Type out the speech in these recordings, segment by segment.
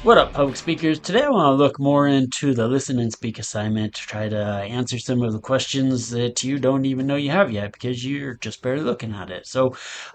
What up, public speakers? Today I want to look more into the listen and speak assignment to try to answer some of the questions that you don't even know you have yet because you're just barely looking at it.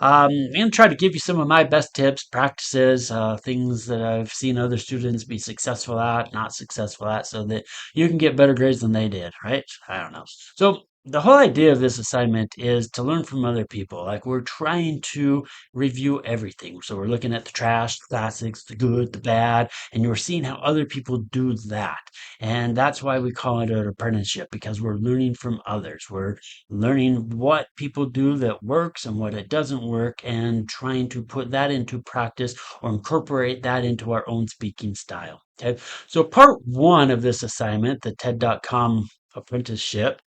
I'm going to try to give you some of my best tips, practices, things that I've seen other students be successful at, not successful at, so that you can get better grades than they did, right? I don't know. The whole idea of this assignment is to learn from other people. Like, we're trying to review everything. So we're looking at the trash, the classics, the good, the bad, and you're seeing how other people do that. And that's why we call it an apprenticeship, because we're learning from others. We're learning what people do that works and what it doesn't work, and trying to put that into practice or incorporate that into our own speaking style. Okay. So part one of this assignment, the TED.com apprenticeship,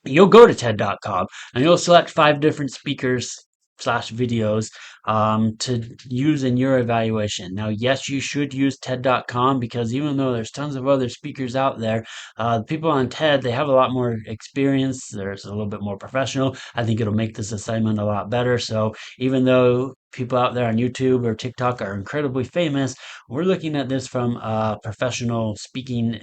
you'll go to TED.com and you'll select 5 different speakers slash videos to use in your evaluation. Now, yes, you should use TED.com, because even though there's tons of other speakers out there, the people on TED, they have a lot more experience. There's a little bit more professional. I think it'll make this assignment a lot better. So even though people out there on YouTube or TikTok are incredibly famous, we're looking at this from a professional speaking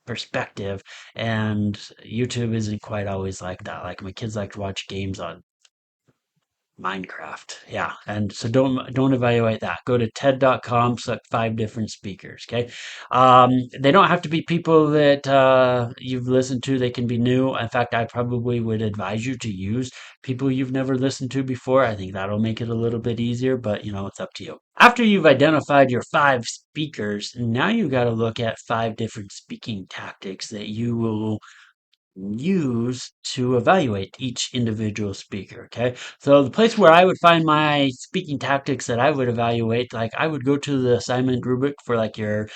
perspective, and YouTube isn't quite always like that. Like, my kids like to watch games on Minecraft. Yeah. And so don't evaluate that. Go to TED.com, select 5 different speakers. Okay. They don't have to be people that you've listened to. They can be new. In fact, I probably would advise you to use people you've never listened to before. I think that'll make it a little bit easier, but it's up to you. After you've identified your 5 speakers, now you got to look at 5 different speaking tactics that you will use to evaluate each individual speaker. Okay. So the place where I would find my speaking tactics that I would evaluate, like, I would go to the assignment rubric for like your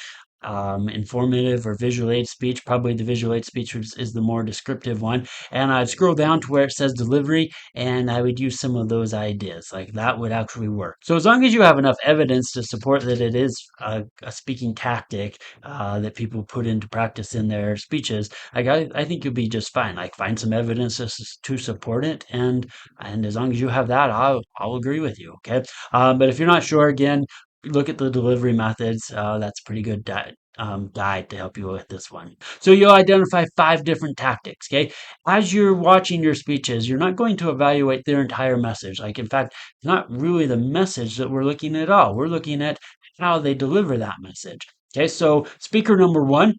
informative or visual aid speech. Probably the visual aid speech is the more descriptive one. And I'd scroll down to where it says delivery, and I would use some of those ideas. Like, that would actually work. So as long as you have enough evidence to support that it is a speaking tactic that people put into practice in their speeches, I think you'll be just fine. Like, find some evidence to support it, and as long as you have that, I'll agree with you. Okay. But if you're not sure, again, look at the delivery methods. That's a pretty good guide to help you with this one. So you'll identify 5 different tactics. Okay. As you're watching your speeches, you're not going to evaluate their entire message. Like, in fact, it's not really the message that we're looking at all. We're looking at how they deliver that message. Okay. So speaker number one,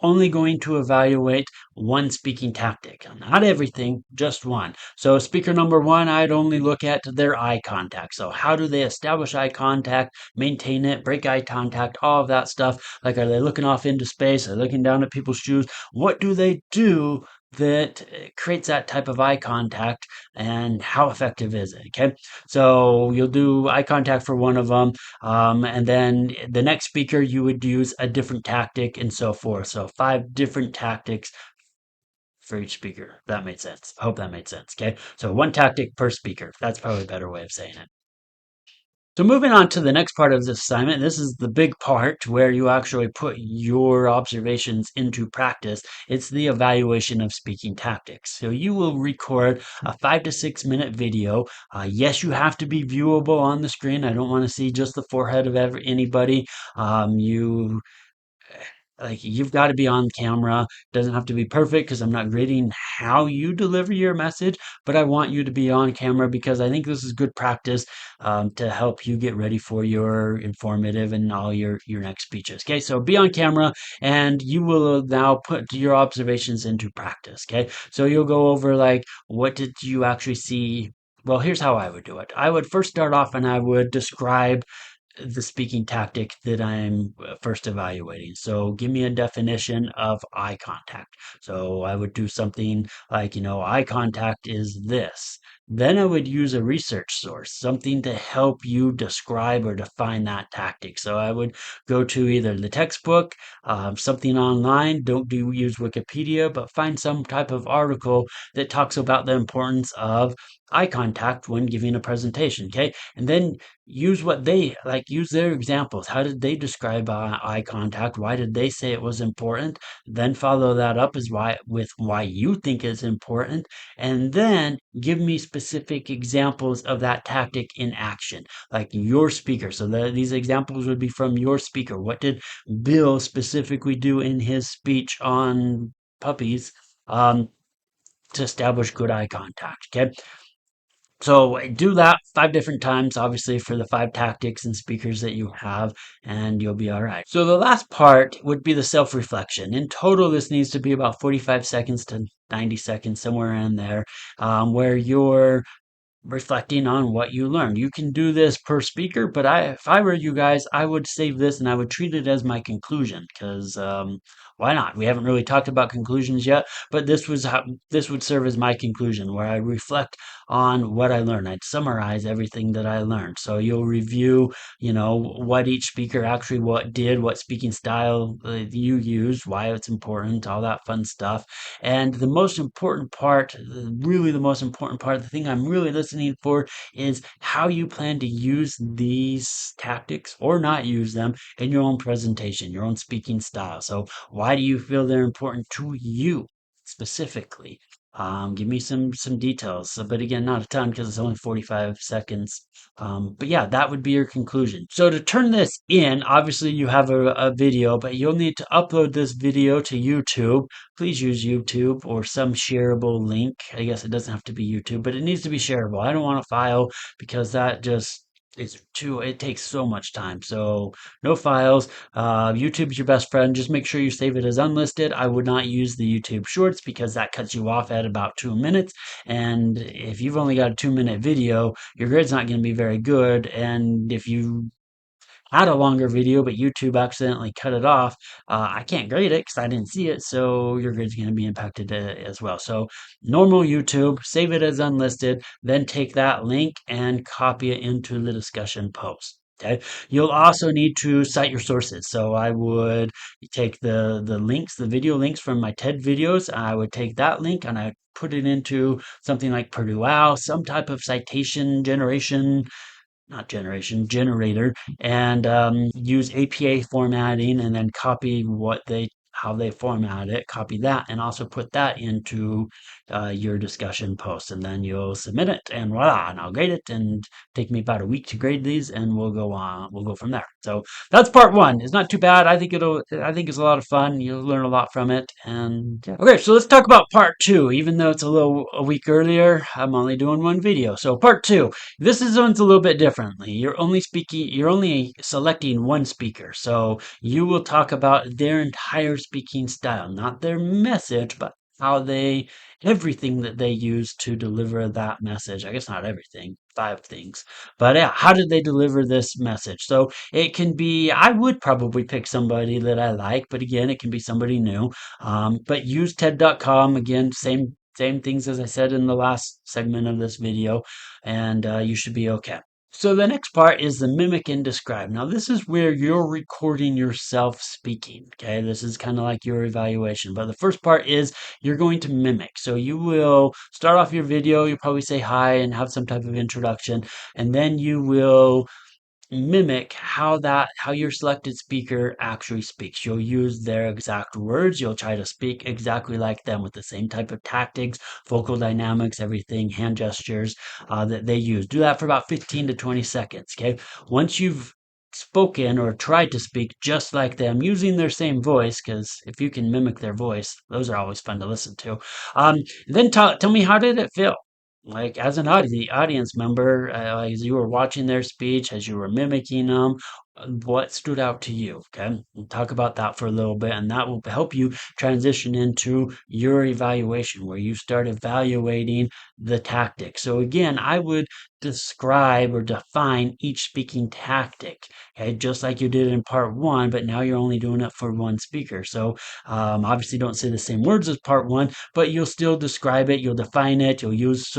only going to evaluate one speaking tactic, not everything, just one. So speaker number one, I'd only look at their eye contact. So how do they establish eye contact, maintain it, break eye contact, all of that stuff. Like, are they looking off into space? Are they looking down at people's shoes? What do they do that creates that type of eye contact, and how effective is it? Okay. So you'll do eye contact for one of them. And then the next speaker, you would use a different tactic, and so forth. So 5 different tactics for each speaker. That made sense. I hope that made sense. Okay. So one tactic per speaker. That's probably a better way of saying it. So moving on to the next part of this assignment, this is the big part where you actually put your observations into practice. It's the evaluation of speaking tactics. So you will record a 5 to 6 minute video. Yes, you have to be viewable on the screen. I don't want to see just the forehead of anybody. You like, you've got to be on camera. Doesn't have to be perfect, because I'm not grading how you deliver your message, but I want you to be on camera, because I think this is good practice to help you get ready for your informative and all your next speeches. Okay, so be on camera, and you will now put your observations into practice. Okay, so you'll go over, like, what did you actually see. Well, here's how I would do it. I would first start off and I would describe the speaking tactic that I'm first evaluating. So give me a definition of eye contact. So I would do something like, eye contact is this. Then I would use a research source, something to help you describe or define that tactic. So I would go to either the textbook, something online. Don't use Wikipedia, but find some type of article that talks about the importance of eye contact when giving a presentation. Okay. And then use what they like, use their examples. How did they describe eye contact? Why did they say it was important? Then follow that up with why you think it's important, and then give me specific examples of that tactic in action, like your speaker. So these examples would be from your speaker. What did Bill specifically do in his speech on puppies to establish good eye contact? Okay. So do that 5 different times, obviously, for the 5 tactics and speakers that you have, and you'll be all right. So the last part would be the self-reflection. In total, this needs to be about 45 seconds to 90 seconds, somewhere in there, where you're reflecting on what you learned. You can do this per speaker, but if I were you guys, I would save this and I would treat it as my conclusion because why not? We haven't really talked about conclusions yet, but this would serve as my conclusion where I reflect on what I learned. I'd summarize everything that I learned. So you'll review, what each speaker actually what did, what speaking style you used, why it's important, all that fun stuff. And the most important part, really the most important part, the thing I'm really listening for is how you plan to use these tactics or not use them in your own presentation, your own speaking style. So why do you feel they're important to you specifically? Give me some details. But again, not a ton because it's only 45 seconds. But yeah, that would be your conclusion. So to turn this in, obviously you have a video, but you'll need to upload this video to YouTube. Please use YouTube or some shareable link. I guess it doesn't have to be YouTube, but it needs to be shareable. I don't want a file because that just it takes so much time. So no files. YouTube's your best friend. Just make sure you save it as unlisted. I would not use the YouTube shorts because that cuts you off at about 2 minutes. And if you've only got a 2 minute video, your grad's not going to be very good. And if you had a longer video, but YouTube accidentally cut it off, I can't grade it because I didn't see it. So your grade's going to be impacted as well. So normal YouTube, save it as unlisted, then take that link and copy it into the discussion post. Okay. You'll also need to cite your sources. So I would take the links, the video links from my TED videos. I would take that link and I put it into something like Purdue OWL, some type of citation generation, not generation, generator, and use APA formatting and then copy how they format it, copy that, and also put that into your discussion post. And then you'll submit it, and voila, and I'll grade it. And take me about a week to grade these, and we'll go on. We'll go from there. So that's part one. It's not too bad. I think it's a lot of fun. You'll learn a lot from it. And yeah. Okay, so let's talk about part two. Even though it's a week earlier, I'm only doing one video. So part two. This is one's a little bit differently. You're only selecting one speaker. So you will talk about their entire speaking style, not their message, but everything that they use to deliver that message. I guess not everything, 5 things. But yeah, how did they deliver this message? So it can be, I would probably pick somebody that I like, but again, it can be somebody new. But use TED.com. Again, same things as I said in the last segment of this video, and you should be okay. So the next part is the mimic and describe. Now this is where you're recording yourself speaking. Okay, this is kind of like your evaluation. But the first part is you're going to mimic. So you will start off your video. You'll probably say hi and have some type of introduction, and then you will mimic how your selected speaker actually speaks. You'll use their exact words. You'll try to speak exactly like them with the same type of tactics, vocal dynamics, everything, hand gestures that they use. Do that for about 15 to 20 seconds. Okay. Once you've spoken or tried to speak just like them using their same voice, because if you can mimic their voice, those are always fun to listen to. Then tell me, how did it feel? Like as an audience member, as you were watching their speech, as you were mimicking them, what stood out to you? Okay, we'll talk about that for a little bit, and that will help you transition into your evaluation, where you start evaluating the tactic. So again, I would describe or define each speaking tactic, okay, just like you did in part one, but now you're only doing it for one speaker. So obviously, don't say the same words as part one, but you'll still describe it, you'll define it, you'll use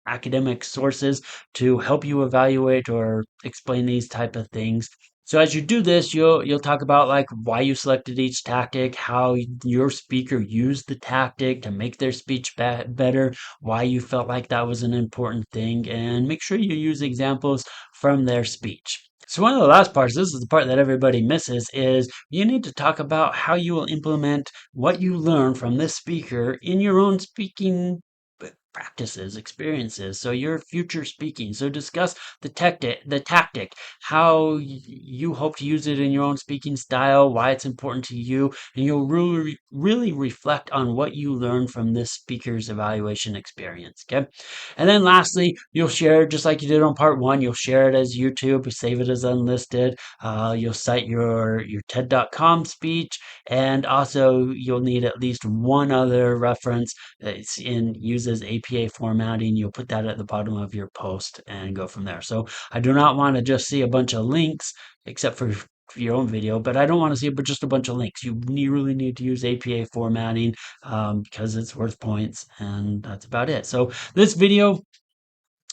academic sources to help you evaluate or explain these type of things. So as you do this, you'll talk about like why you selected each tactic, how your speaker used the tactic to make their speech better, why you felt like that was an important thing, and make sure you use examples from their speech. So one of the last parts, this is the part that everybody misses, is you need to talk about how you will implement what you learn from this speaker in your own speaking practices, experiences. So your future speaking. So discuss the tactic, how you hope to use it in your own speaking style, why it's important to you, and you'll really reflect on what you learned from this speaker's evaluation experience. Okay. And then lastly, you'll share just like you did on part one. You'll share it as YouTube, save it as unlisted. You'll cite your TED.com speech, and also you'll need at least one other reference it's in uses APA formatting. You'll put that at the bottom of your post and go from there. So I do not want to just see a bunch of links, except for your own video, but I don't want to see just a bunch of links. You really need to use APA formatting because it's worth points, and that's about it. So this video,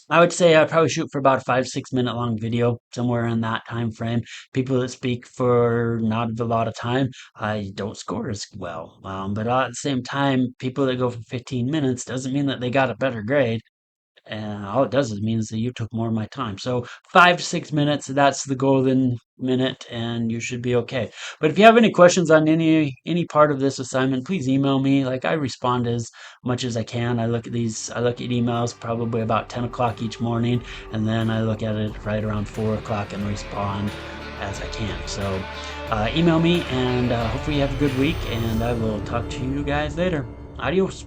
I would say I'd probably shoot for about a 5, 6 minute long video, somewhere in that time frame. People that speak for not a lot of time, I don't score as well. But at the same time, people that go for 15 minutes doesn't mean that they got a better grade. And all it does is means that you took more of my time. So 5 to 6 minutes, that's the golden minute, and you should be okay. But if you have any questions on any part of this assignment, please email me. Like I respond as much as I can. I look at emails probably about 10 o'clock each morning, and then I look at it right around 4 o'clock and respond as I can. So email me, and hopefully you have a good week, and I will talk to you guys later. Adios.